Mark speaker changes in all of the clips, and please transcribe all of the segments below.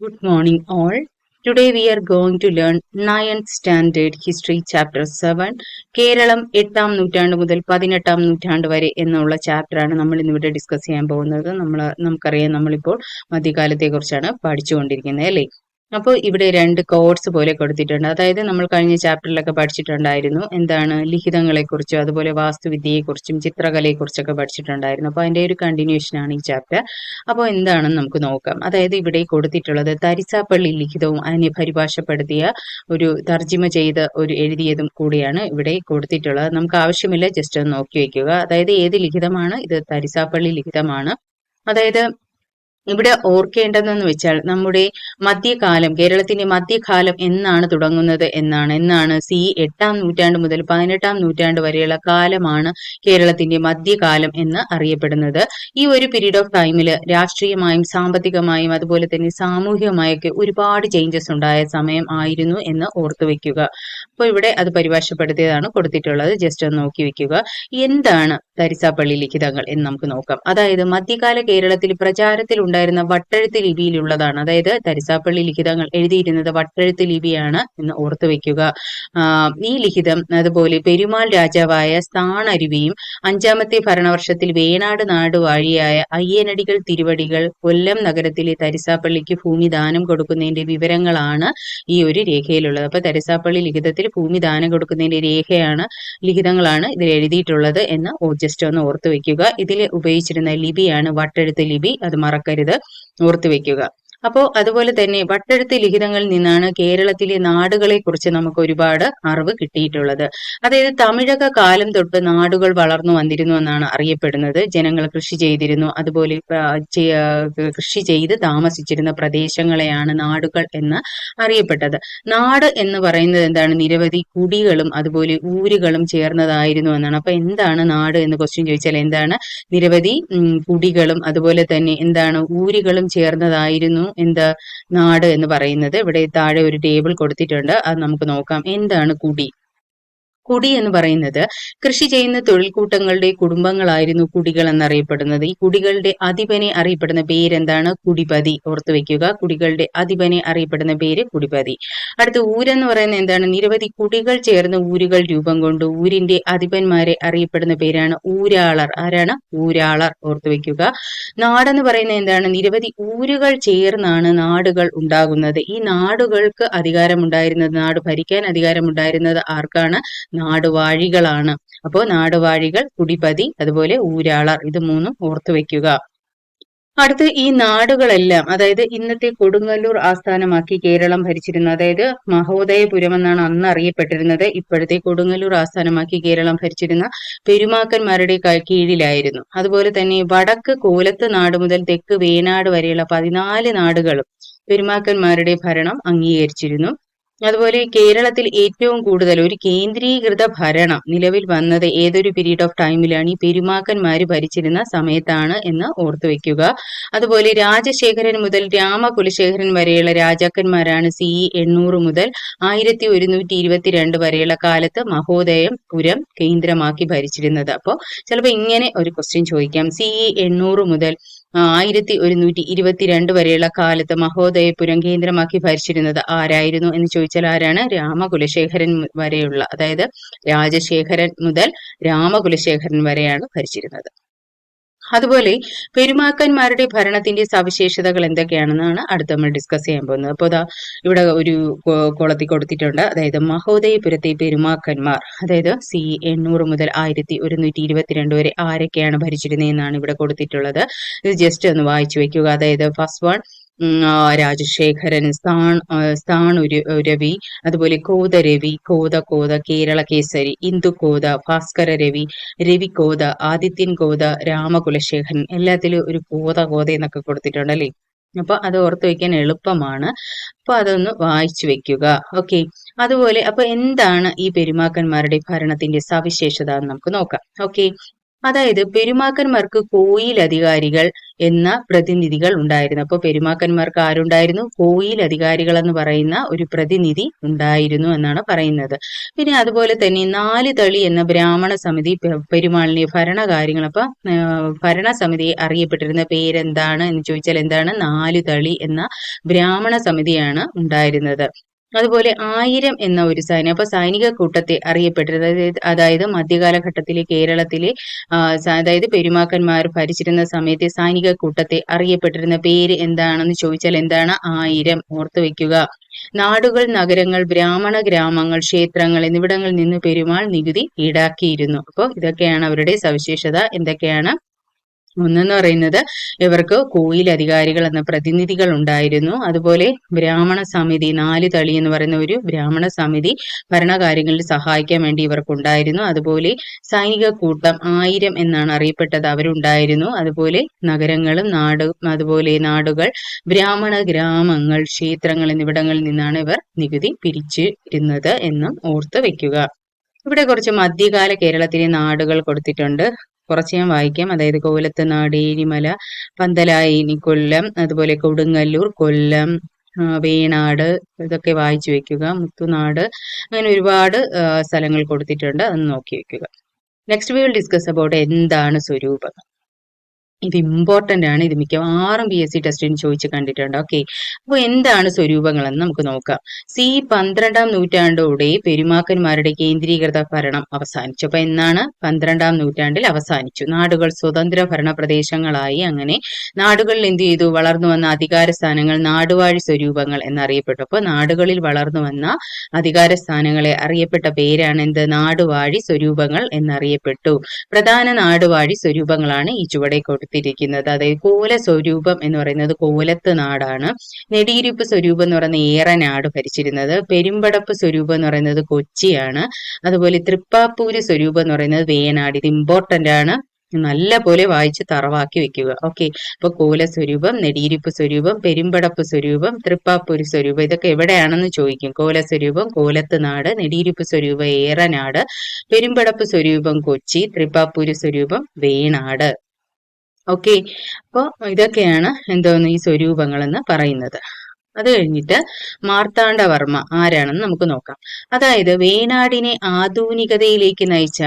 Speaker 1: Good morning, all. Today we are going to learn 9th Standard History Chapter 7. Keralam 8ാം നൂറ്റാണ്ട് മുതൽ 18ാം നൂറ്റാണ്ട് വരെ എന്നുള്ള ചാപ്റ്ററാണ് നമ്മൾ ഇന്നിവിടെ ഡിസ്കസ് ചെയ്യാൻ പോകുന്നത്. നമുക്കറിയാം നമ്മളിപ്പോൾ മധ്യകാലത്തെ കുറിച്ചാണ് പഠിച്ചുകൊണ്ടിരിക്കുന്നത് അല്ലേ. അപ്പോൾ ഇവിടെ രണ്ട് കോഡ്സ് പോലെ കൊടുത്തിട്ടുണ്ട്. അതായത് നമ്മൾ കഴിഞ്ഞ ചാപ്റ്ററിലൊക്കെ പഠിച്ചിട്ടുണ്ടായിരുന്നു എന്താണ് ലിഖിതങ്ങളെക്കുറിച്ചും അതുപോലെ വാസ്തുവിദ്യയെക്കുറിച്ചും ചിത്രകലയെക്കുറിച്ചൊക്കെ പഠിച്ചിട്ടുണ്ടായിരുന്നു. അപ്പോൾ അതിൻ്റെ ഒരു കണ്ടിന്യൂഷൻ ആണ് ഈ ചാപ്റ്റർ. അപ്പോൾ എന്താണെന്ന് നമുക്ക് നോക്കാം. അതായത് ഇവിടെ കൊടുത്തിട്ടുള്ളത് തരിസാപ്പള്ളി ലിഖിതവും അതിനെ പരിഭാഷപ്പെടുത്തിയ ഒരു തർജിമ ചെയ്ത് ഒരു എഴുതിയതും കൂടിയാണ് ഇവിടെ കൊടുത്തിട്ടുള്ളത്. നമുക്ക് ആവശ്യമില്ല, ജസ്റ്റ് ഒന്ന് നോക്കി വെക്കുക. അതായത് ഏത് ലിഖിതമാണ് ഇത്? തരിസാപ്പള്ളി ലിഖിതമാണ്. അതായത് ഇവിടെ ഓർക്കേണ്ടതെന്ന് വെച്ചാൽ നമ്മുടെ മധ്യകാലം, കേരളത്തിന്റെ മധ്യകാലം എന്നാണ് തുടങ്ങുന്നത് എന്നാണ് 8ാം നൂറ്റാണ്ട് മുതൽ 18ാം നൂറ്റാണ്ട് വരെയുള്ള കാലമാണ് കേരളത്തിന്റെ മധ്യകാലം എന്ന് അറിയപ്പെടുന്നത്. ഈ ഒരു പീരീഡ് ഓഫ് ടൈമിൽ രാഷ്ട്രീയമായും സാമ്പത്തികമായും അതുപോലെ തന്നെ സാമൂഹികമായൊക്കെ ഒരുപാട് ചേഞ്ചസ് ഉണ്ടായ സമയം ആയിരുന്നു എന്ന് ഓർത്തു വെക്കുക. അപ്പോൾ ഇവിടെ അത് പരിഭാഷപ്പെടുത്തിയതാണ് കൊടുത്തിട്ടുള്ളത്. ജസ്റ്റ് ഒന്ന് നോക്കി വെക്കുക. എന്താണ് തരിസാപ്പള്ളി ലിഖിതങ്ങൾ എന്ന് നമുക്ക് നോക്കാം. അതായത് മധ്യകാല കേരളത്തിൽ പ്രചാരത്തിൽ ഉണ്ടായിരുന്ന വട്ടെഴുത്ത് ലിപിയിലുള്ളതാണ്. അതായത് തരിസാപ്പള്ളി ലിഖിതങ്ങൾ എഴുതിയിരുന്നത് വട്ടെഴുത്ത് ലിപിയാണ് എന്ന് ഓർത്തു വെക്കുക. ഈ ലിഖിതം അതുപോലെ പെരുമാൾ രാജാവായ സ്ഥാണരുവിയും 5ാമത്തെ ഭരണവർഷത്തിൽ വേണാട് നാടുവാഴിയായ അയ്യനടികൾ തിരുവടികൾ കൊല്ലം നഗരത്തിലെ തരിസാപ്പള്ളിക്ക് ഭൂമി ദാനം കൊടുക്കുന്നതിന്റെ വിവരങ്ങളാണ് ഈ ഒരു രേഖയിലുള്ളത്. അപ്പൊ തരിസാപ്പള്ളി ലിഖിതത്തിൽ ഭൂമി ദാനം കൊടുക്കുന്നതിന്റെ ലിഖിതങ്ങളാണ് ഇതിൽ എഴുതിയിട്ടുള്ളത് എന്ന് ജസ്റ്റ് ഒന്ന് ഓർത്തു വെക്കുക. ഇതിൽ ഉപയോഗിച്ചിരുന്ന ലിപിയാണ് വട്ടെഴുത്ത് ലിപി, അത് മറക്കരുത്, ഓർത്തു വെക്കുക. അപ്പോൾ അതുപോലെ തന്നെ വട്ടെഴുത്ത് ലിഖിതങ്ങളിൽ നിന്നാണ് കേരളത്തിലെ നാടുകളെ കുറിച്ച് നമുക്ക് ഒരുപാട് അറിവ് കിട്ടിയിട്ടുള്ളത്. അതായത് തമിഴക കാലം തൊട്ട് നാടുകൾ വളർന്നു വന്നിരുന്നു എന്നാണ് അറിയപ്പെടുന്നത്. ജനങ്ങൾ കൃഷി ചെയ്തിരുന്നു, അതുപോലെ കൃഷി ചെയ്ത് താമസിച്ചിരുന്ന പ്രദേശങ്ങളെയാണ് നാടുകൾ എന്ന് അറിയപ്പെട്ടത്. നാട് എന്ന് പറയുന്നത് എന്താണ്? നിരവധി കുടികളും അതുപോലെ ഊരുകളും ചേർന്നതായിരുന്നു എന്നാണ്. അപ്പൊ എന്താണ് നാട് എന്ന് ക്വസ്റ്റ്യൻ ചോദിച്ചാൽ എന്താണ്? നിരവധി കുടികളും അതുപോലെ തന്നെ എന്താണ് ഊരുകളും ചേർന്നതായിരുന്നു നാട് എന്ന് പറയുന്നത്. ഇവിടെ താഴെ ഒരു ടേബിൾ കൊടുത്തിട്ടുണ്ട്, അത് നമുക്ക് നോക്കാം. എന്താണ് കുടി? കുടി എന്ന് പറയുന്നത് കൃഷി ചെയ്യുന്ന തൊഴിൽക്കൂട്ടങ്ങളുടെ കുടുംബങ്ങളായിരുന്നു കുടികൾ എന്നറിയപ്പെടുന്നത്. ഈ കുടികളുടെ അധിപനെ അറിയപ്പെടുന്ന പേരെന്താണ്? കുടിപതി. ഓർത്തു വെക്കുക, കുടികളുടെ അധിപനെ അറിയപ്പെടുന്ന പേര് കുടിപതി. അടുത്ത ഊരെന്ന് പറയുന്നത് എന്താണ്? നിരവധി കുടികൾ ചേർന്ന് ഊരുകൾ രൂപം കൊണ്ടു. ഊരിന്റെ അധിപന്മാരെ അറിയപ്പെടുന്ന പേരാണ് ഊരാളർ. ആരാണ്? ഊരാളർ. ഓർത്തു വെക്കുക. നാടെന്ന് പറയുന്നത് എന്താണ്? നിരവധി ഊരുകൾ ചേർന്നാണ് നാടുകൾ ഉണ്ടാകുന്നത്. ഈ നാടുകൾക്ക് അധികാരമുണ്ടായിരുന്നത്, നാട് ഭരിക്കാൻ അധികാരമുണ്ടായിരുന്നത് ആർക്കാണ്? നാടുവാഴികളാണ്. അപ്പോൾ നാടുവാഴികൾ, കുടിപതി, അതുപോലെ ഊരാളർ, ഇത് മൂന്നും ഓർത്തു വെക്കുക. അടുത്ത് ഈ നാടുകളെല്ലാം, അതായത് ഇന്നത്തെ കൊടുങ്ങല്ലൂർ ആസ്ഥാനമാക്കി കേരളം ഭരിച്ചിരുന്നു. അതായത് മഹോദയപുരം എന്നാണ് അന്ന് അറിയപ്പെട്ടിരുന്നത്. ഇപ്പോഴത്തെ കൊടുങ്ങല്ലൂർ ആസ്ഥാനമാക്കി കേരളം ഭരിച്ചിരുന്ന പെരുമാക്കന്മാരുടെ കീഴിലായിരുന്നു. അതുപോലെ തന്നെ വടക്ക് കോലത്ത് നാട് മുതൽ തെക്ക് വേണാട് വരെയുള്ള 14 നാടുകളും പെരുമാക്കന്മാരുടെ ഭരണം അംഗീകരിച്ചിരുന്നു. അതുപോലെ കേരളത്തിൽ ഏറ്റവും കൂടുതൽ ഒരു കേന്ദ്രീകൃത ഭരണം നിലവിൽ വന്നത് ഏതൊരു പീരീഡ് ഓഫ് ടൈമിലാണ്? ഈ പെരുമാക്കന്മാര് ഭരിച്ചിരുന്ന സമയത്താണ് എന്ന് ഓർത്തു വെക്കുക. അതുപോലെ രാജശേഖരൻ മുതൽ രാമകുലശേഖരൻ വരെയുള്ള രാജാക്കന്മാരാണ് CE 800 മുതൽ 1122 വരെയുള്ള കാലത്ത് മഹോദയപുരം കേന്ദ്രമാക്കി ഭരിച്ചിരുന്നത്. അപ്പോൾ ചിലപ്പോൾ ഇങ്ങനെ ഒരു ക്വസ്റ്റ്യൻ ചോദിക്കാം. CE 800 മുതൽ 1122 വരെയുള്ള കാലത്ത് മഹോദയപുരം കേന്ദ്രമാക്കി ഭരിച്ചിരുന്നത് ആരായിരുന്നു എന്ന് ചോദിച്ചാൽ ആരാണ്? രാമകുലശേഖരൻ വരെയുള്ള, അതായത് രാജശേഖരൻ മുതൽ രാമകുലശേഖരൻ വരെയാണ് ഭരിച്ചിരുന്നത്. അതുപോലെ പെരുമാക്കന്മാരുടെ ഭരണത്തിന്റെ സവിശേഷതകൾ എന്തൊക്കെയാണെന്നാണ് അടുത്ത് നമ്മൾ ഡിസ്കസ് ചെയ്യാൻ പോകുന്നത്. അപ്പോൾ ഇവിടെ ഒരു കോളത്തിൽ കൊടുത്തിട്ടുണ്ട്. അതായത് മഹോദയപുരത്തെ പെരുമാക്കന്മാർ, അതായത് CE 800 മുതൽ 1122 വരെ ആരൊക്കെയാണ് ഭരിച്ചിരുന്നത് എന്നാണ് ഇവിടെ കൊടുത്തിട്ടുള്ളത്. ഇത് ജസ്റ്റ് ഒന്ന് വായിച്ചു വെക്കുക. അതായത് ഫസ്റ്റ് വൺ രാജശേഖരൻ, സ്ഥാണുരവി, അതുപോലെ കോതരവി, കോത കേരള കേസരി, ഇന്ദുകോത, ഭാസ്കര രവി, രവികോത, ആദിത്യൻ കോത, രാമകുലശേഖരൻ, എല്ലാത്തിലും ഒരു കോത എന്നൊക്കെ കൊടുത്തിട്ടുണ്ട് അല്ലേ. അപ്പൊ അത് ഓർത്തു വെക്കാൻ എളുപ്പമാണ്. അപ്പൊ അതൊന്ന് വായിച്ചു വെക്കുക. ഓക്കെ. അതുപോലെ അപ്പൊ എന്താണ് ഈ പെരുമാക്കന്മാരുടെ ഭരണത്തിന്റെ സവിശേഷത എന്ന് നമുക്ക് നോക്കാം. ഓക്കെ. അതായത് പെരുമാക്കന്മാർക്ക് കോയിൽ അധികാരികൾ എന്ന പ്രതിനിധികൾ ഉണ്ടായിരുന്നു. അപ്പോൾ പെരുമാക്കന്മാർക്ക് ആരുണ്ടായിരുന്നു? കോയിൽ അധികാരികൾ എന്ന് പറയുന്ന ഒരു പ്രതിനിധി ഉണ്ടായിരുന്നു എന്നാണ് പറയുന്നത്. പിന്നെ അതുപോലെ തന്നെ 4 തളി എന്ന ബ്രാഹ്മണ സമിതി പെരുമാളിനെ ഭരണകാര്യങ്ങൾ, അപ്പൊ ഭരണസമിതി അറിയപ്പെട്ടിരുന്ന പേരെന്താണ് എന്ന് ചോദിച്ചാൽ എന്താണ്? 4 തളി എന്ന ബ്രാഹ്മണ സമിതിയാണ് ഉണ്ടായിരുന്നത്. അതുപോലെ 1000 എന്ന ഒരു സൈന്യം, അപ്പൊ സൈനിക കൂട്ടത്തെ അറിയപ്പെട്ടിരുന്നത്, അതായത് മധ്യകാലഘട്ടത്തിലെ കേരളത്തിലെ അതായത് പെരുമാക്കന്മാർ ഭരിച്ചിരുന്ന സമയത്തെ സൈനിക കൂട്ടത്തെ അറിയപ്പെട്ടിരുന്ന പേര് എന്താണെന്ന് ചോദിച്ചാൽ എന്താണ്? 1000. ഓർത്തു വെക്കുക. നാടുകൾ, നഗരങ്ങൾ, ബ്രാഹ്മണ ഗ്രാമങ്ങൾ, ക്ഷേത്രങ്ങൾ എന്നിവിടങ്ങളിൽ നിന്ന് പെരുമാൾ നികുതി ഈടാക്കിയിരുന്നു. അപ്പോൾ ഇതൊക്കെയാണ് അവരുടെ സവിശേഷത. എന്തൊക്കെയാണ്? ഒന്നെന്ന് പറയുന്നത് ഇവർക്ക് കോയിൽ അധികാരികൾ എന്ന പ്രതിനിധികൾ ഉണ്ടായിരുന്നു. അതുപോലെ ബ്രാഹ്മണ സമിതി, 4 തളി എന്ന് പറയുന്ന ഒരു ബ്രാഹ്മണ സമിതി ഭരണകാര്യങ്ങളിൽ സഹായിക്കാൻ വേണ്ടി ഇവർക്കുണ്ടായിരുന്നു. അതുപോലെ സൈനിക കൂട്ടം 1000 എന്നാണ് അറിയപ്പെട്ടത്, അവരുണ്ടായിരുന്നു. അതുപോലെ നഗരങ്ങളും അതുപോലെ നാടുകൾ, ബ്രാഹ്മണ ഗ്രാമങ്ങൾ, ക്ഷേത്രങ്ങൾ എന്നിവിടങ്ങളിൽ നിന്നാണ് ഇവർ നികുതി പിരിച്ചിരുന്നത് എന്നും ഓർത്ത് വെക്കുക. ഇവിടെ കുറച്ച് മധ്യകാല കേരളത്തിലെ നാടുകൾ കൊടുത്തിട്ടുണ്ട്. കുറച്ച് ഞാൻ വായിക്കാം. അതായത് കോലത്ത് നാട്, ഏരിമല, പന്തലായിനി കൊല്ലം, അതുപോലെ കൊടുങ്ങല്ലൂർ, കൊല്ലം, വേണാട്, ഇതൊക്കെ വായിച്ചു വെക്കുക. മുത്തുനാട്, അങ്ങനെ ഒരുപാട് സ്ഥലങ്ങൾ കൊടുത്തിട്ടുണ്ട്, അതൊന്ന് നോക്കി വെക്കുക. Next we will discuss about എന്താണ് സ്വരൂപം. ഇത് ഇമ്പോർട്ടന്റ് ആണ്. ഇത് മിക്കവാറും PSC ടെസ്റ്റിന് ചോദിച്ച് കണ്ടിട്ടുണ്ട്. ഓക്കെ, അപ്പോൾ എന്താണ് സ്വരൂപങ്ങളെന്ന് നമുക്ക് നോക്കാം. 12ാം നൂറ്റാണ്ടോടെ പെരുമാക്കന്മാരുടെ കേന്ദ്രീകൃത ഭരണം അവസാനിച്ചു. അപ്പൊ എന്നാണ്? 12ാം നൂറ്റാണ്ടിൽ അവസാനിച്ചു. നാടുകൾ സ്വതന്ത്ര ഭരണ പ്രദേശങ്ങളായി. അങ്ങനെ നാടുകളിൽ എന്ത് ചെയ്തു? വളർന്നു വന്ന അധികാര സ്ഥാനങ്ങൾ നാടുവാഴി സ്വരൂപങ്ങൾ എന്നറിയപ്പെട്ടു. അപ്പൊ നാടുകളിൽ വളർന്നു വന്ന അധികാര സ്ഥാനങ്ങളെ അറിയപ്പെട്ട പേരാണ് എന്ത്? നാടുവാഴി സ്വരൂപങ്ങൾ എന്നറിയപ്പെട്ടു. പ്രധാന നാടുവാഴി സ്വരൂപങ്ങളാണ് ഈ ചുവടെ കൊടുത്തിരിക്കുന്നത്. അതായത് കോല സ്വരൂപം എന്ന് പറയുന്നത് കോലത്ത് നാടാണ്. നെടിയിരുപ്പ് സ്വരൂപം എന്ന് പറയുന്നത് ഏറനാട് ഭരിച്ചിരുന്നത്. പെരുമ്പടപ്പ് സ്വരൂപം എന്ന് പറയുന്നത് കൊച്ചിയാണ്. അതുപോലെ തൃപ്പാപ്പൂര് സ്വരൂപം എന്ന് പറയുന്നത് വേനാട്. ഇത് ഇമ്പോർട്ടന്റ് ആണ്, നല്ല പോലെ വായിച്ച് തറവാക്കി വെക്കുക. ഓക്കെ, അപ്പൊ കോല സ്വരൂപം, നെടിയിരിപ്പ് സ്വരൂപം, പെരുമ്പടപ്പ് സ്വരൂപം, തൃപ്പാപ്പൂര് സ്വരൂപം, ഇതൊക്കെ എവിടെയാണെന്ന് ചോദിക്കും. കോല സ്വരൂപം കോലത്ത് നാട്, നെടിയിരിപ്പ് സ്വരൂപം ഏറനാട്, പെരുമ്പടപ്പ് സ്വരൂപം കൊച്ചി, തൃപ്പാപ്പൂര് സ്വരൂപം വേണാട്. ഓക്കെ, അപ്പോൾ ഇതൊക്കെയാണ് എന്തോന്ന് ഈ സ്വരൂപങ്ങൾ എന്ന് പറയുന്നത്. അത് കഴിഞ്ഞിട്ട് മാർത്താണ്ഡവർമ്മ ആരാണെന്ന് നമുക്ക് നോക്കാം. അതായത് വേണാടിനെ ആധുനികതയിലേക്ക് നയിച്ച,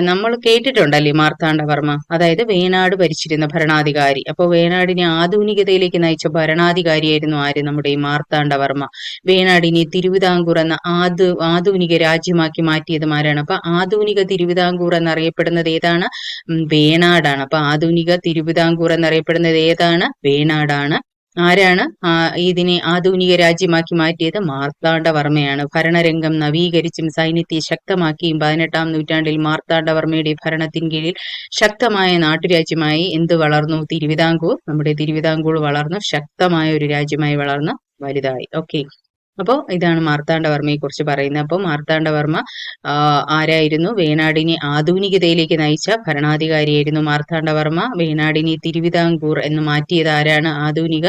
Speaker 1: നമ്മൾ കേട്ടിട്ടുണ്ടല്ലേ മാർത്താണ്ഡവർമ്മ, അതായത് വേണാട് ഭരിച്ചിരുന്ന ഭരണാധികാരി. അപ്പോൾ വേണാടിനെ ആധുനികതയിലേക്ക് നയിച്ച ഭരണാധികാരിയായിരുന്നു ആര്? നമ്മുടെ ഈ മാർത്താണ്ഡവർമ്മ. വേണാടിനെ തിരുവിതാംകൂർ എന്ന ആധുനിക രാജ്യമാക്കി മാറ്റിയത് ആരാണ്? അപ്പൊ ആധുനിക തിരുവിതാംകൂർ എന്നറിയപ്പെടുന്നത് ഏതാണ്? വേണാടാണ്. അപ്പൊ ആധുനിക തിരുവിതാംകൂർ എന്നറിയപ്പെടുന്നത് ഏതാണ്? വേണാടാണ്. ആരാണ് ഇതിനെ ആധുനിക രാജ്യമാക്കി മാറ്റിയത്? മാർത്താണ്ഡവർമ്മയാണ്. ഭരണരംഗം നവീകരിച്ചും സൈന്യത്തെ ശക്തമാക്കിയും 18ാം നൂറ്റാണ്ടിൽ മാർത്താണ്ഡവർമ്മയുടെ ഭരണത്തിൻ കീഴിൽ ശക്തമായ നാട്ടുരാജ്യമായി എന്ത് വളർന്നു? തിരുവിതാംകൂർ. നമ്മുടെ തിരുവിതാംകൂർ വളർന്നു, ശക്തമായ ഒരു രാജ്യമായി വളർന്നു വലുതായി. ഓക്കെ, അപ്പോൾ ഇതാണ് മാർത്താണ്ഡവർമ്മയെ കുറിച്ച് പറയുന്നത്. അപ്പോൾ മാർത്താണ്ഡവർമ്മ ആരായിരുന്നു? വേണാടിനെ ആധുനികതയിലേക്ക് നയിച്ച ഭരണാധികാരിയായിരുന്നു മാർത്താണ്ഡവർമ്മ. വേണാടിനെ തിരുവിതാംകൂർ എന്ന് മാറ്റിയത് ആരാണ്? ആധുനിക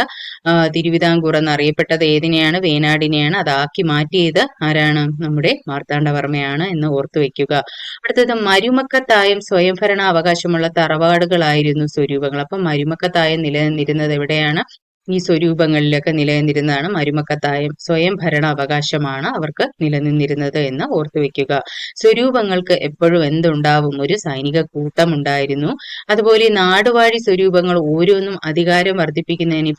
Speaker 1: തിരുവിതാംകൂർ എന്നറിയപ്പെട്ടത് ഏതിനെയാണ്? വേണാടിനെയാണ്. അതാക്കി മാറ്റിയത് ആരാണ്? നമ്മുടെ മാർത്താണ്ഡവർമ്മയാണ് എന്ന് ഓർത്തു വെക്കുക. അടുത്തത് മരുമക്കത്തായം സ്വയംഭരണ അവകാശമുള്ള തറവാടുകളായിരുന്നു സ്വരൂപങ്ങൾ. അപ്പം മരുമക്കത്തായം നിലനിന്നിരുന്നത് എവിടെയാണ്? ഈ സ്വരൂപങ്ങളിലൊക്കെ നിലനിന്നിരുന്നതാണ് മരുമക്കത്തായം. സ്വയം ഭരണ അവകാശമാണ് അവർക്ക് നിലനിന്നിരുന്നത് എന്ന് ഓർത്തു വെക്കുക. സ്വരൂപങ്ങൾക്ക് എപ്പോഴും എന്തുണ്ടാവും? ഒരു സൈനിക കൂട്ടം ഉണ്ടായിരുന്നു. അതുപോലെ നാടുവാഴി സ്വരൂപങ്ങൾ ഓരോന്നും അധികാരം വർദ്ധിപ്പിക്കുന്നതിന്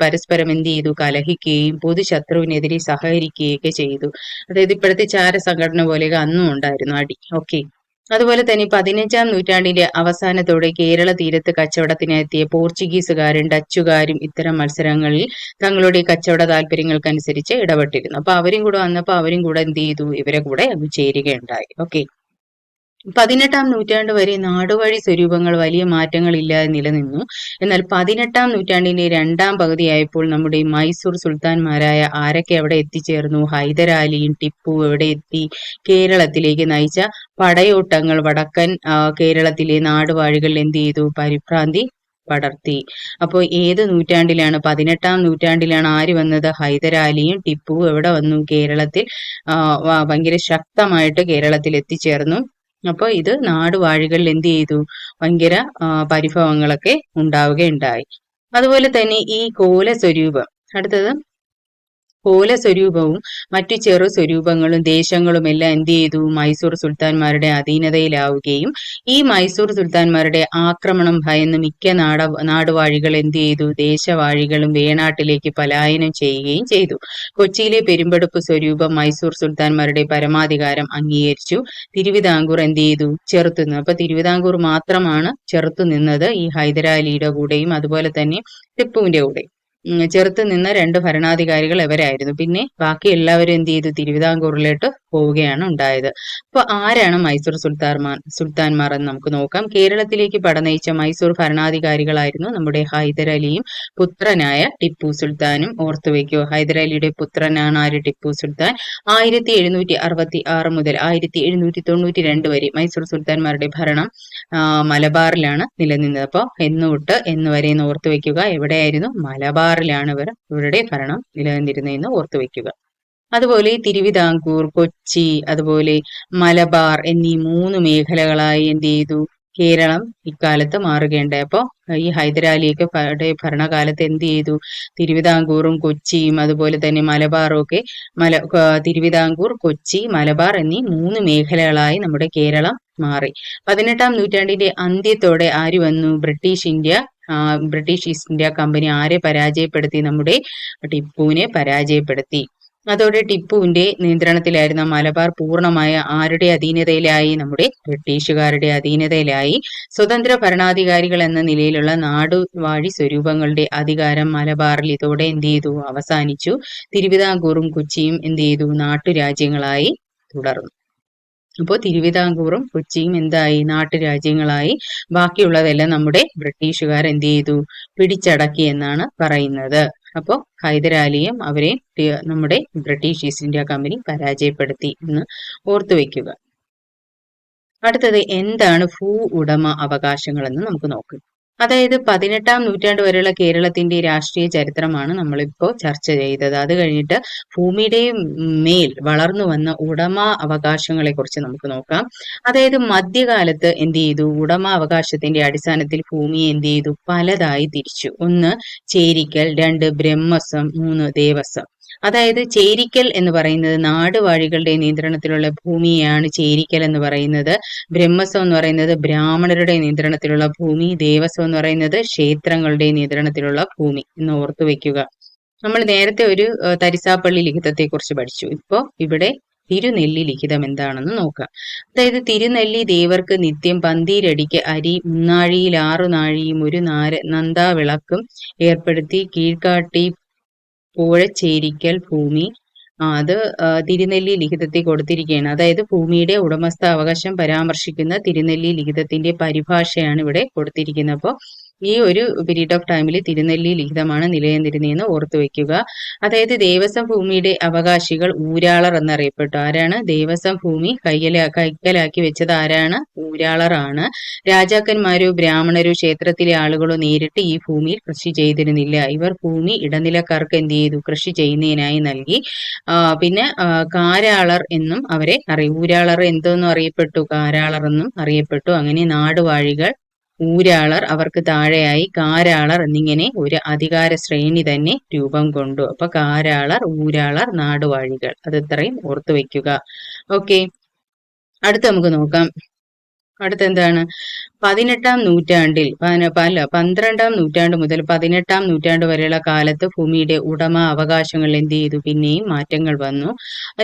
Speaker 1: പരസ്പരം എന്ത് ചെയ്തു? കലഹിക്കുകയും പൊതുശത്രുവിനെതിരെ സഹകരിക്കുകയൊക്കെ ചെയ്തു. അതായത് ഇപ്പോഴത്തെ ചാര സംഘടന പോലെയൊക്കെ അന്നും ഉണ്ടായിരുന്നു അടി. ഓക്കെ, അതുപോലെ തന്നെ 15ാം നൂറ്റാണ്ടിന്റെ അവസാനത്തോടെ കേരള തീരത്ത് കച്ചവടത്തിനെത്തിയ പോർച്ചുഗീസുകാരും ഡച്ചുകാരും ഇത്തരം മത്സരങ്ങളിൽ തങ്ങളുടെ കച്ചവട താല്പര്യങ്ങൾക്കനുസരിച്ച് ഇടപെട്ടിരുന്നു. അപ്പൊ അവരും കൂടെ വന്നപ്പോ അവരും കൂടെ എന്ത് ചെയ്തു? ഇവരെ കൂടെ ചേരുകയുണ്ടായി. ഓക്കെ, 18ാം നൂറ്റാണ്ട് വരെ നാടുവഴി സ്വരൂപങ്ങൾ വലിയ മാറ്റങ്ങളില്ലാതെ നിലനിന്നു. എന്നാൽ 18ാം നൂറ്റാണ്ടിന്റെ 2ാം പകുതിയായപ്പോൾ നമ്മുടെ മൈസൂർ സുൽത്താൻമാരായ ആരൊക്കെ അവിടെ എത്തിച്ചേർന്നു? ഹൈദരാലിയും ടിപ്പു എവിടെ എത്തി? കേരളത്തിലേക്ക് നയിച്ച പടയോട്ടങ്ങൾ വടക്കൻ കേരളത്തിലെ നാടുവാഴികൾ എന്ത് ചെയ്തു? പരിഭ്രാന്തി പടർത്തി. അപ്പോൾ ഏത് നൂറ്റാണ്ടിലാണ്? 18ാം നൂറ്റാണ്ടിലാണ് ആര് വന്നത്? ഹൈദരാലിയും ടിപ്പുവും എവിടെ വന്നു? കേരളത്തിൽ ഭയങ്കര ശക്തമായിട്ട് കേരളത്തിൽ എത്തിച്ചേർന്നു. അപ്പൊ ഇത് നാടുവാഴികളിൽ എന്ത് ചെയ്തു, ഭയങ്കര പരിഭവങ്ങളൊക്കെ ഉണ്ടാവുകയുണ്ടായി. അതുപോലെ തന്നെ ഈ കോലസ്വരൂപം, അടുത്തത് കോലസ്വരൂപവും മറ്റു ചെറു സ്വരൂപങ്ങളും ദേശങ്ങളും എല്ലാം എന്ത് ചെയ്തു, മൈസൂർ സുൽത്താൻമാരുടെ അധീനതയിലാവുകയും ഈ മൈസൂർ സുൽത്താൻമാരുടെ ആക്രമണം ഭയന്ന് മിക്ക നാടുവാഴികൾ എന്ത് ചെയ്തു, ദേശവാഴികളും വേണാട്ടിലേക്ക് പലായനം ചെയ്യുകയും ചെയ്തു. കൊച്ചിയിലെ പെരുമ്പടുപ്പ് സ്വരൂപം മൈസൂർ സുൽത്താൻമാരുടെ പരമാധികാരം അംഗീകരിച്ചു. തിരുവിതാംകൂർ എന്ത് ചെയ്തു, ചെറുത്തുനിന്നു. അപ്പൊ തിരുവിതാംകൂർ മാത്രമാണ് ചെറുത്തു നിന്നത് ഈ ഹൈദരാലിയുടെ കൂടെയും അതുപോലെ തന്നെ ടിപ്പുവിന്റെ കൂടെയും. ചെറുത്ത് നിന്ന രണ്ട് ഭരണാധികാരികൾ ഇവരായിരുന്നു. പിന്നെ ബാക്കി എല്ലാവരും എന്ത് ചെയ്തു, തിരുവിതാംകൂറിലോട്ട് പോവുകയാണ് ഉണ്ടായത്. അപ്പൊ ആരാണ് മൈസൂർ സുൽത്താൻമാർ എന്ന് നമുക്ക് നോക്കാം. കേരളത്തിലേക്ക് പടനയിച്ച മൈസൂർ ഭരണാധികാരികളായിരുന്നു നമ്മുടെ ഹൈദരലിയും പുത്രനായ ടിപ്പു സുൽത്താനും. ഓർത്തുവെക്കോ, ഹൈദരലിയുടെ പുത്രനാണ് ആര്, ടിപ്പു സുൽത്താൻ. 1766 മുതൽ 1792 വരെ മൈസൂർ സുൽത്താൻമാരുടെ ഭരണം മലബാറിലാണ് നിലനിന്നത്. അപ്പോൾ എന്ന് തൊട്ട് എന്ന് വരെ എന്ന് ഓർത്തു വെക്കുക, എവിടെയായിരുന്നു, മലബാറിലാണ് ഇവരുടെ ഭരണം നിലനിന്നിരുന്നതെന്ന് ഓർത്തു വെക്കുക. അതുപോലെ തിരുവിതാംകൂർ, കൊച്ചി, അതുപോലെ മലബാർ എന്നീ 3 മേഖലകളായി എന്ത് ചെയ്തു, കേരളം ഇക്കാലത്ത് മാറുകയുണ്ടായി. അപ്പോൾ ഈ ഹൈദരാലിയൊക്കെ ഭരണകാലത്ത് എന്ത് ചെയ്തു, തിരുവിതാംകൂറും കൊച്ചിയും അതുപോലെ തന്നെ മലബാറും ഒക്കെ തിരുവിതാംകൂർ, കൊച്ചി, മലബാർ എന്നീ 3 മേഖലകളായി നമ്മുടെ കേരളം മാറി. 18-ാം നൂറ്റാണ്ടിന്റെ അന്ത്യത്തോടെ ആര് വന്നു, ബ്രിട്ടീഷ് ഈസ്റ്റ് ഇന്ത്യ കമ്പനി ആരെ പരാജയപ്പെടുത്തി, നമ്മുടെ ടിപ്പുവിനെ പരാജയപ്പെടുത്തി. അതോടെ ടിപ്പുവിന്റെ നിയന്ത്രണത്തിലായിരുന്ന മലബാർ പൂർണ്ണമായ ആരുടെ അധീനതയിലായി, നമ്മുടെ ബ്രിട്ടീഷുകാരുടെ അധീനതയിലായി. സ്വതന്ത്ര ഭരണാധികാരികൾ എന്ന നിലയിലുള്ള നാടുവാഴി സ്വരൂപങ്ങളുടെ അധികാരം മലബാറിൽ ഇതോടെ എന്ത് ചെയ്തു, അവസാനിച്ചു. തിരുവിതാംകൂറും കൊച്ചിയും എന്ത് ചെയ്തു, നാട്ടുരാജ്യങ്ങളായി തുടർന്നു. അപ്പോൾ തിരുവിതാംകൂറും കൊച്ചിയും എന്തായി, നാട്ടുരാജ്യങ്ങളായി. ബാക്കിയുള്ളതെല്ലാം നമ്മുടെ ബ്രിട്ടീഷുകാർ എന്ത് ചെയ്തു, പിടിച്ചടക്കി എന്നാണ് പറയുന്നത്. അപ്പോൾ ഹൈദരാലിയും അവരെ നമ്മുടെ ബ്രിട്ടീഷ് ഈസ്റ്റ് ഇന്ത്യ കമ്പനി പരാജയപ്പെടുത്തി എന്ന് ഓർത്തു വെക്കുക. അടുത്തത് എന്താണ് ഭൂ ഉടമ അവകാശങ്ങൾ എന്ന് നമുക്ക് നോക്കാം. അതായത് 18-ാം നൂറ്റാണ്ട് വരെയുള്ള കേരളത്തിന്റെ രാഷ്ട്രീയ ചരിത്രമാണ് നമ്മളിപ്പോൾ ചർച്ച ചെയ്തത്. അത് കഴിഞ്ഞിട്ട് ഭൂമിയുടെ മേൽ വളർന്നു വന്ന ഉടമ അവകാശങ്ങളെ കുറിച്ച് നമുക്ക് നോക്കാം. അതായത് മധ്യകാലത്ത് എന്ത് ചെയ്തു, ഉടമ അവകാശത്തിന്റെ അടിസ്ഥാനത്തിൽ ഭൂമിയെ എന്ത് ചെയ്തു, പലതായി തിരിച്ചു. 1 ചേരിക്കൽ, 2 ബ്രഹ്മസ്വം, 3 ദേവസ്വം. അതായത് ചേരിക്കൽ എന്ന് പറയുന്നത് നാടുവാഴികളുടെ നിയന്ത്രണത്തിലുള്ള ഭൂമിയാണ് ചേരിക്കൽ എന്ന് പറയുന്നത്. ബ്രഹ്മസ്വം എന്ന് പറയുന്നത് ബ്രാഹ്മണരുടെ നിയന്ത്രണത്തിലുള്ള ഭൂമി. ദേവസ്വം എന്ന് പറയുന്നത് ക്ഷേത്രങ്ങളുടെ നിയന്ത്രണത്തിലുള്ള ഭൂമി എന്ന് ഓർത്തു വെക്കുക. നമ്മൾ നേരത്തെ ഒരു തരിസാപ്പള്ളി ലിഖിതത്തെ കുറിച്ച് പഠിച്ചു. ഇപ്പോ ഇവിടെ തിരുനെല്ലി ലിഖിതം എന്താണെന്ന് നോക്കാം. അതായത് തിരുനെല്ലി ദേവർക്ക് നിത്യം 12 അടിക്ക് അരി, 3 നാഴിയിൽ 6 നാഴിയും 1 നന്ദാവിളക്കും ഏർപ്പെടുത്തി കീഴ്കാട്ടി പൂഴച്ചേരിക്കൽ ഭൂമി. അത് തിരുനെല്ലി ലിഖിതത്തിൽ കൊടുത്തിരിക്കുകയാണ്. അതായത് ഭൂമിയുടെ ഉടമസ്ഥ അവകാശം പരാമർശിക്കുന്ന തിരുനെല്ലി ലിഖിതത്തിന്റെ പരിഭാഷയാണ് ഇവിടെ കൊടുത്തിരിക്കുന്നത്. അപ്പോൾ ഈ ഒരു പീരീഡ് ഓഫ് ടൈമിൽ തിരുനെല്ലി ലിഖിതമാണ് നിലനിന്നിരുന്നതെന്ന് ഓർത്തു വെക്കുക. അതായത് ദേവസ്വം ഭൂമിയുടെ അവകാശികൾ ഊരാളർ എന്നറിയപ്പെട്ടു. ആരാണ്, ദേവസ്വം ഭൂമി കൈക്കലാക്കി വെച്ചത് ആരാണ്, ഊരാളറാണ്. രാജാക്കന്മാരോ ബ്രാഹ്മണരോ ക്ഷേത്രത്തിലെ ആളുകളോ നേരിട്ട് ഈ ഭൂമിയിൽ കൃഷി ചെയ്തിരുന്നില്ല. ഇവർ ഭൂമി ഇടനിലക്കാർക്ക് എന്ത് ചെയ്തു, കൃഷി ചെയ്യുന്നതിനായി നൽകി. പിന്നെ കാരാളർ എന്നും അവരെ ഊരാളർ എന്തോന്നും അറിയപ്പെട്ടു, കാരാളർ എന്നും അറിയപ്പെട്ടു. അങ്ങനെ നാടുവാഴികൾ, ഊരാളർ, അവർക്ക് താഴെയായി കാരാളർ എന്നിങ്ങനെ ഒരു അധികാര ശ്രേണി തന്നെ രൂപം കൊണ്ടു. അപ്പൊ കാരാളർ, ഊരാളർ, നാടുവാഴികൾ, അത് ഇത്രയും ഓർത്തു വെക്കുക. ഓക്കെ, അടുത്ത് നമുക്ക് നോക്കാം. അടുത്തെന്താണ്, 18-ാം നൂറ്റാണ്ടിൽ 12-ാം നൂറ്റാണ്ട് മുതൽ 18-ാം നൂറ്റാണ്ട് വരെയുള്ള കാലത്ത് ഭൂമിയുടെ ഉടമ അവകാശങ്ങൾ എന്ത് ചെയ്തു, പിന്നെയും മാറ്റങ്ങൾ വന്നു.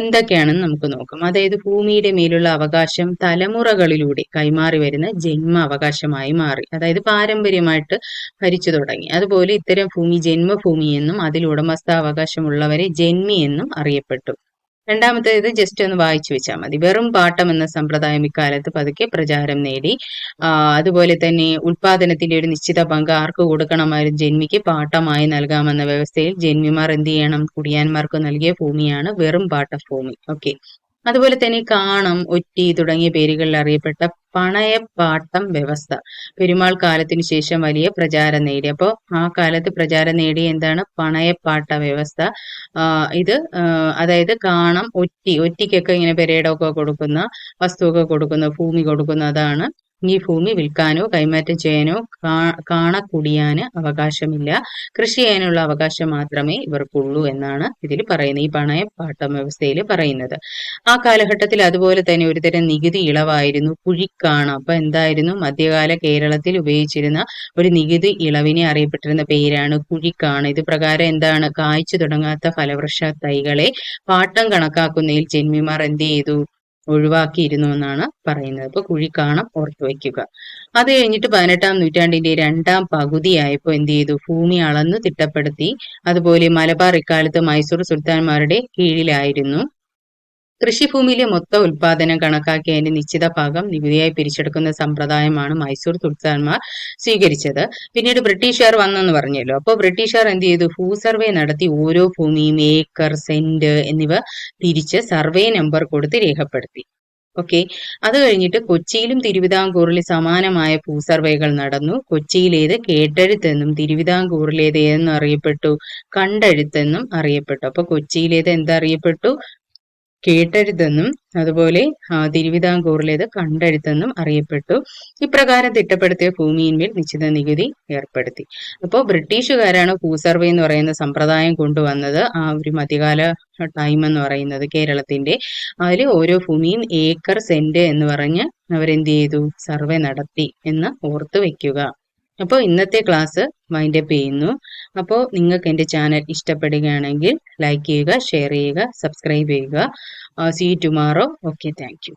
Speaker 1: എന്തൊക്കെയാണെന്ന് നമുക്ക് നോക്കാം. അതായത് ഭൂമിയുടെ മേലുള്ള അവകാശം തലമുറകളിലൂടെ കൈമാറി വരുന്ന ജന്മ അവകാശമായി മാറി. അതായത് പാരമ്പര്യമായിട്ട് ഭരിച്ചു തുടങ്ങി. അതുപോലെ ഇത്തരം ഭൂമി ജന്മഭൂമി എന്നും അതിൽ ഉടമസ്ഥാവകാശമുള്ളവരെ ജന്മി എന്നും അറിയപ്പെട്ടു. രണ്ടാമത്തേത് ജസ്റ്റ് ഒന്ന് വായിച്ചു വെച്ചാൽ മതി. വെറും പാട്ടം എന്ന സമ്പ്രദായം ഇക്കാലത്ത് പതുക്കെ പ്രചാരം നേടി. അതുപോലെ തന്നെ ഉൽപാദനത്തിന്റെ ഒരു നിശ്ചിത പങ്ക് ആർക്ക് കൊടുക്കണമായിരുന്നു, ജന്മിക്ക് പാട്ടമായി നൽകാമെന്ന വ്യവസ്ഥയിൽ ജന്മിമാർ എന്ത് ചെയ്യണം, കുടിയാന്മാർക്ക് നൽകിയ ഭൂമിയാണ് വെറും പാട്ട ഭൂമി. ഓക്കെ, അതുപോലെ തന്നെ കാണം, ഒറ്റി തുടങ്ങിയ പേരുകളിൽ അറിയപ്പെട്ട പണയപ്പാട്ടം വ്യവസ്ഥ പെരുമാൾ കാലത്തിനു ശേഷം വലിയ പ്രചാരം നേടി. അപ്പോൾ ആ കാലത്ത് പ്രചാരം നേടിയ എന്താണ് പണയപ്പാട്ട വ്യവസ്ഥ. ഇത് അതായത് കാണം, ഒറ്റിക്കൊക്കെ ഇങ്ങനെ പെരേടമൊക്കെ കൊടുക്കുന്ന, വസ്തുവൊക്കെ കൊടുക്കുന്ന, ഭൂമി കൊടുക്കുന്ന, അതാണ്. ഈ ഭൂമി വിൽക്കാനോ കൈമാറ്റം ചെയ്യാനോ കാണക്കുടിയാന് അവകാശമില്ല. കൃഷി ചെയ്യാനുള്ള അവകാശം മാത്രമേ ഇവർക്കുള്ളൂ എന്നാണ് ഇതിൽ പറയുന്നത്, ഈ പണയപ്പാട്ടം വ്യവസ്ഥയിൽ പറയുന്നത്. ആ കാലഘട്ടത്തിൽ അതുപോലെ തന്നെ ഒരുതരം നികുതി ഇളവായിരുന്നു കുഴിക്കാണ്. അപ്പൊ എന്തായിരുന്നു, മധ്യകാല കേരളത്തിൽ ഉപയോഗിച്ചിരുന്ന ഒരു നികുതി ഇളവിനെ അറിയപ്പെട്ടിരുന്ന പേരാണ് കുഴിക്കാണ്. ഇത് പ്രകാരം എന്താണ്, കായ്ച്ചു തുടങ്ങാത്ത ഫലവൃക്ഷ തൈകളെ പാട്ടം കണക്കാക്കുന്നതിൽ ജന്മിമാർ എന്ത് ചെയ്തു, ഒഴിവാക്കിയിരുന്നു എന്നാണ് പറയുന്നത്. അപ്പൊ കുഴിക്കാണം ഓർത്തു വയ്ക്കുക. അത് കഴിഞ്ഞിട്ട് 18-ാം നൂറ്റാണ്ടിന്റെ രണ്ടാം പകുതിയായപ്പോൾ എന്ത് ചെയ്തു, ഭൂമി അളന്നു തിട്ടപ്പെടുത്തി. അതുപോലെ മലബാർ ഇക്കാലത്ത് മൈസൂർ സുൽത്താൻമാരുടെ കീഴിലായിരുന്നു. കൃഷിഭൂമിയിലെ മൊത്തം ഉൽപാദനം കണക്കാക്കി അതിന്റെ നിശ്ചിത ഭാഗം നികുതിയായി പിരിച്ചെടുക്കുന്ന സമ്പ്രദായമാണ് മൈസൂർ സുൽത്താൻമാർ സ്വീകരിച്ചത്. പിന്നീട് ബ്രിട്ടീഷുകാർ വന്നെന്ന് പറഞ്ഞല്ലോ. അപ്പോൾ ബ്രിട്ടീഷുകാർ എന്ത് ചെയ്തു, ഭൂസർവേ നടത്തി ഓരോ ഭൂമിയും ഏക്കർ, സെന്റ് എന്നിവ തിരിച്ച് സർവേ നമ്പർ കൊടുത്ത് രേഖപ്പെടുത്തി. ഓക്കെ. അത് കഴിഞ്ഞിട്ട് കൊച്ചിയിലും തിരുവിതാംകൂറിലും സമാനമായ ഭൂസർവേകൾ നടന്നു. കൊച്ചിയിലേത് കേട്ടെഴുത്തെന്നും തിരുവിതാംകൂറിലേത് ഏതെന്നും അറിയപ്പെട്ടു, കണ്ടെഴുത്തെന്നും അറിയപ്പെട്ടു. അപ്പൊ കൊച്ചിയിലേത് എന്തറിയപ്പെട്ടു, കേട്ടെഴുത്തെന്നും അതുപോലെ തിരുവിതാംകൂറിലേത് കണ്ടെഴുത്തെന്നും അറിയപ്പെട്ടു. ഇപ്രകാരം തിട്ടപ്പെടുത്തിയ ഭൂമിയിന്മേൽ നിശ്ചിത നികുതി ഏർപ്പെടുത്തി. അപ്പോൾ ബ്രിട്ടീഷുകാരാണ് ഭൂസർവേ എന്ന് പറയുന്ന സമ്പ്രദായം കൊണ്ടുവന്നത്. ആ ഒരു മധ്യകാല ടൈം എന്ന് പറയുന്നത് കേരളത്തിന്റെ, അതിൽ ഓരോ ഭൂമിയും ഏക്കർ, സെന്റ് എന്ന് പറഞ്ഞ് അവരെന്ത് ചെയ്തു, സർവേ നടത്തി എന്ന് ഓർത്ത് വെക്കുക. അപ്പോൾ ഇന്നത്തെ ക്ലാസ് വൈൻഡപ്പ് ചെയ്യുന്നു. അപ്പോൾ നിങ്ങൾക്ക് എൻ്റെ ചാനൽ ഇഷ്ടപ്പെടുകയാണെങ്കിൽ ലൈക്ക് ചെയ്യുക, ഷെയർ ചെയ്യുക, സബ്സ്ക്രൈബ് ചെയ്യുക. See you tomorrow. Okay, thank U.